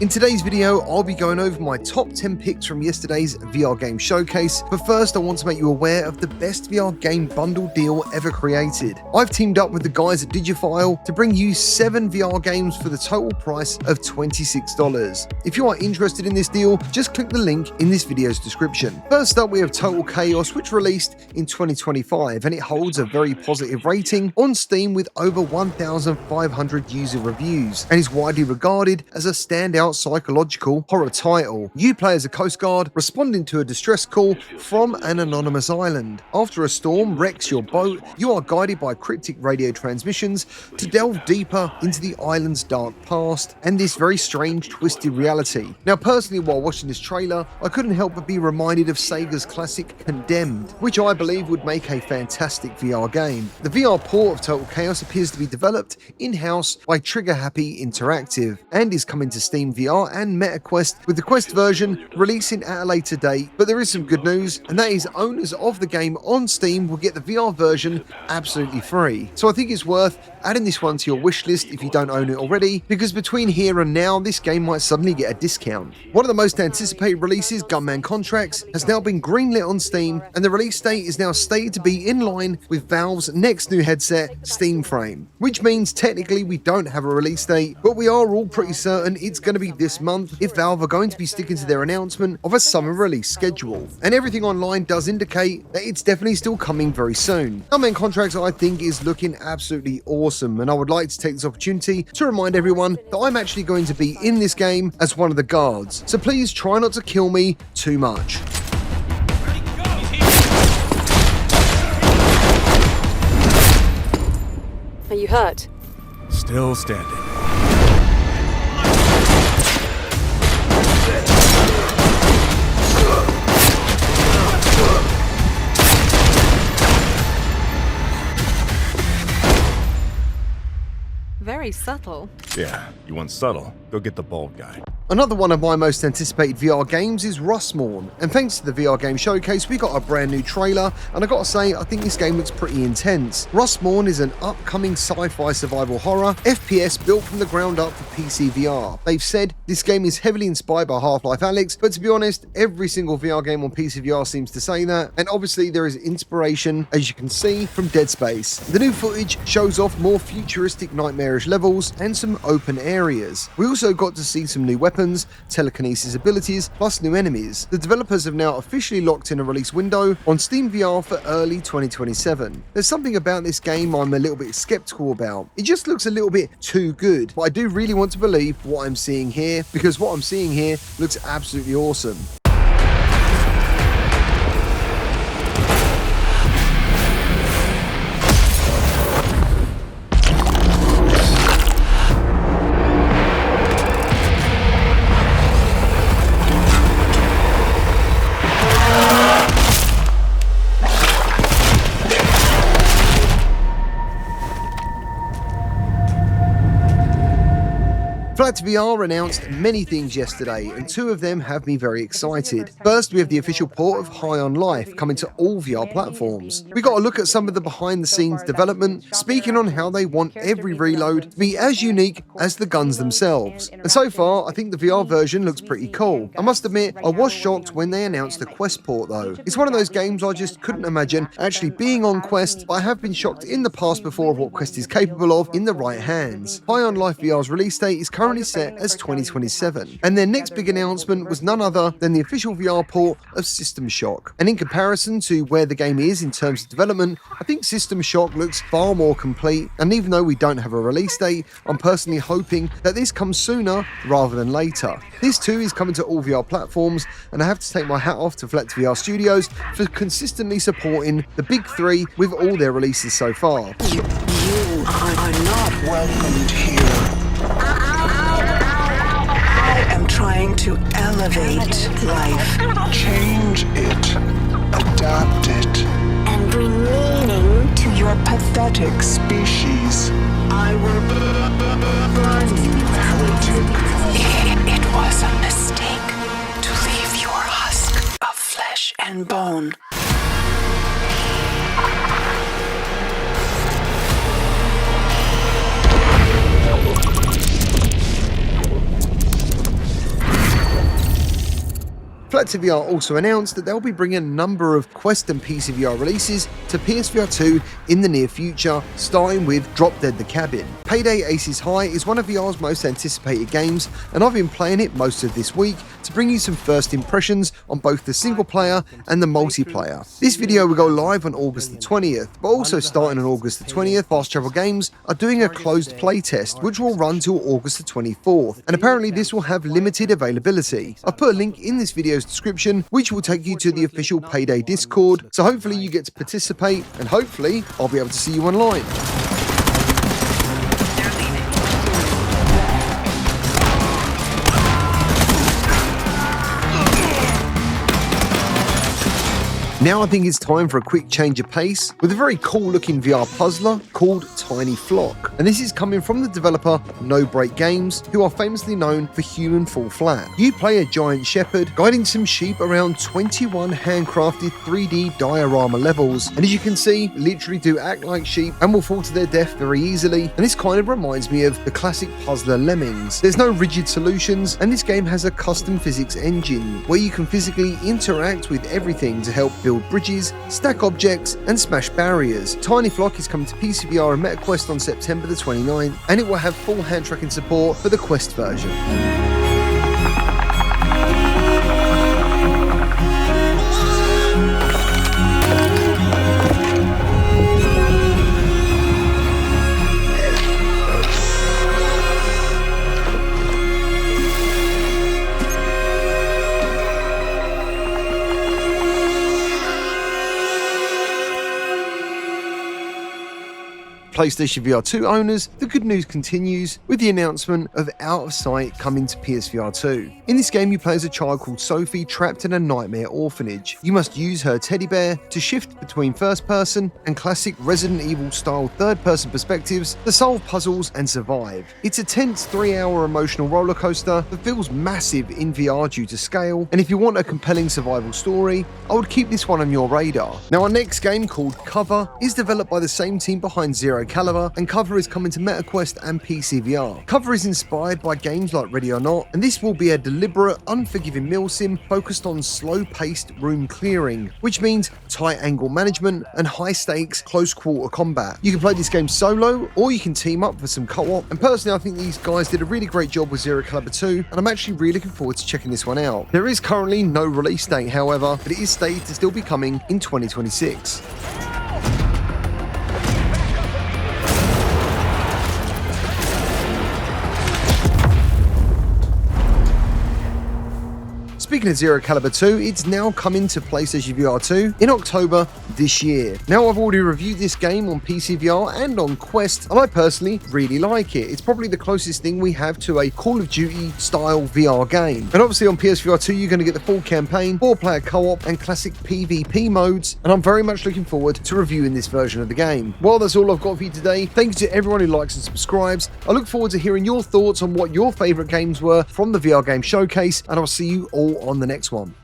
In today's video, I'll be going over my top 10 picks from yesterday's VR game showcase, but first I want to make you aware of the best VR game bundle deal ever created. I've teamed up with the guys at Digifile to bring you 7 VR games for the total price of $26. If you are interested in this deal, just click the link in this video's description. First up, we have Total Chaos, which released in 2025, and it holds a very positive rating on Steam with over 1,500 user reviews, and is widely regarded as a standout psychological horror title. You play as a Coast Guard responding to a distress call from an anonymous island. After a storm wrecks your boat, you are guided by cryptic radio transmissions to delve deeper into the island's dark past and this very strange twisted reality. Now personally, while watching this trailer, I couldn't help but be reminded of Sega's classic Condemned, which I believe would make a fantastic VR game. The VR port of Total Chaos appears to be developed in-house by Trigger Happy Interactive and is coming to Steam VR and MetaQuest, with the Quest version releasing at a later date. But there is some good news, and that is owners of the game on Steam will get the VR version absolutely free. So I think it's worth adding this one to your wish list if you don't own it already, because between here and now, this game might suddenly get a discount. One of the most anticipated releases, Gunman Contracts, has now been greenlit on Steam, and the release date is now stated to be in line with Valve's next new headset, Steam Frame, which means technically we don't have a release date, but we are all pretty certain it's going to be this month if Valve are going to be sticking to their announcement of a summer release schedule. And everything online does indicate that it's definitely still coming very soon. Gunman Contracts, I think, is looking absolutely awesome, and I would like to take this opportunity to remind everyone that I'm actually going to be in this game as one of the guards, so please try not to kill me too much. Are you hurt? Still standing. Very subtle. Yeah, you want subtle? Go get the bald guy. Another one of my most anticipated VR games is Rustmourne, and thanks to the VR game showcase we got a brand new trailer, and I gotta say I think this game looks pretty intense. Rustmourne is an upcoming sci-fi survival horror FPS built from the ground up for PCVR. They've said this game is heavily inspired by Half-Life Alyx, but to be honest, every single VR game on PCVR seems to say that, and obviously there is inspiration, as you can see, from Dead Space. The new footage shows off more futuristic nightmarish levels and some open areas. We also got to see some new weapons, telekinesis abilities, plus new enemies. The developers have now officially locked in a release window on Steam VR for early 2027. There's something about this game I'm a little bit skeptical about. It just looks a little bit too good, but I do really want to believe what I'm seeing here, because what I'm seeing here looks absolutely awesome. PSVR announced many things yesterday, and 2 of them have me very excited. First, we have the official port of High on Life coming to all VR platforms. We got a look at some of the behind the scenes development, speaking on how they want every reload to be as unique as the guns themselves. And so far, I think the VR version looks pretty cool. I must admit, I was shocked when they announced the Quest port though. It's one of those games I just couldn't imagine actually being on Quest, but I have been shocked in the past before of what Quest is capable of in the right hands. High on Life VR's release date is currently set as 2027, and their next big announcement was none other than the official VR port of System Shock. And in comparison to where the game is in terms of development, I think System Shock looks far more complete, and even though we don't have a release date, I'm personally hoping that this comes sooner rather than later. This too is coming to all VR platforms, and I have to take my hat off to Flex VR Studios for consistently supporting the big 3 with all their releases so far. You are not welcomed here. I am trying to elevate life. Change it. Adapt it. And bring meaning to your pathetic species. I will burn you, heretic. It was a mistake to leave your husk of flesh and bone. FlatTVR also announced that they'll be bringing a number of Quest and PCVR releases to PSVR2 in the near future, starting with Drop Dead the Cabin. Payday Aces High is one of VR's most anticipated games, and I've been playing it most of this week to bring you some first impressions on both the single player and the multiplayer. This video will go live on August the 20th, but also starting on August the 20th, Fast Travel Games are doing a closed playtest which will run till August the 24th, and apparently this will have limited availability. I've put a link in this video's description which will take you to the official Payday Discord, so hopefully you get to participate and hopefully I'll be able to see you online. Now I think it's time for a quick change of pace with a very cool looking VR puzzler called Tiny Flock. And this is coming from the developer No Break Games, who are famously known for Human Fall Flat. You play a giant shepherd guiding some sheep around 21 handcrafted 3D diorama levels. And as you can see, literally do act like sheep and will fall to their death very easily. And this kind of reminds me of the classic puzzler Lemmings. There's no rigid solutions, and this game has a custom physics engine where you can physically interact with everything to help build bridges, stack objects, and smash barriers. Tiny Flock is coming to PCVR and MetaQuest on September the 29th, and it will have full hand tracking support for the Quest version. PlayStation VR2 owners, the good news continues with the announcement of Out of Sight coming to PSVR2. In this game, you play as a child called Sophie trapped in a nightmare orphanage. You must use her teddy bear to shift between first person and classic Resident Evil style third person perspectives to solve puzzles and survive. It's a tense 3-hour emotional roller coaster that feels massive in VR due to scale, and if you want a compelling survival story, I would keep this one on your radar. Now our next game, called COVR, is developed by the same team behind Zero Caliber, and COVR is coming to MetaQuest and PCVR. COVR is inspired by games like Ready or Not, and this will be a deliberate, unforgiving milsim focused on slow-paced room clearing, which means tight angle management and high-stakes close-quarter combat. You can play this game solo, or you can team up for some co-op, and personally I think these guys did a really great job with Zero Caliber 2, and I'm actually really looking forward to checking this one out. There is currently no release date, however, but it is stated to still be coming in 2026. Speaking of Zero Caliber 2, it's now coming to PlayStation VR 2 in October this year. Now I've already reviewed this game on PCVR and on Quest, and I personally really like it. It's probably the closest thing we have to a Call of Duty style VR game. And obviously on PSVR 2 you're going to get the full campaign, 4-player co-op and classic PvP modes, and I'm very much looking forward to reviewing this version of the game. Well, that's all I've got for you today. Thank you to everyone who likes and subscribes. I look forward to hearing your thoughts on what your favourite games were from the VR Game Showcase, and I'll see you all on the next one.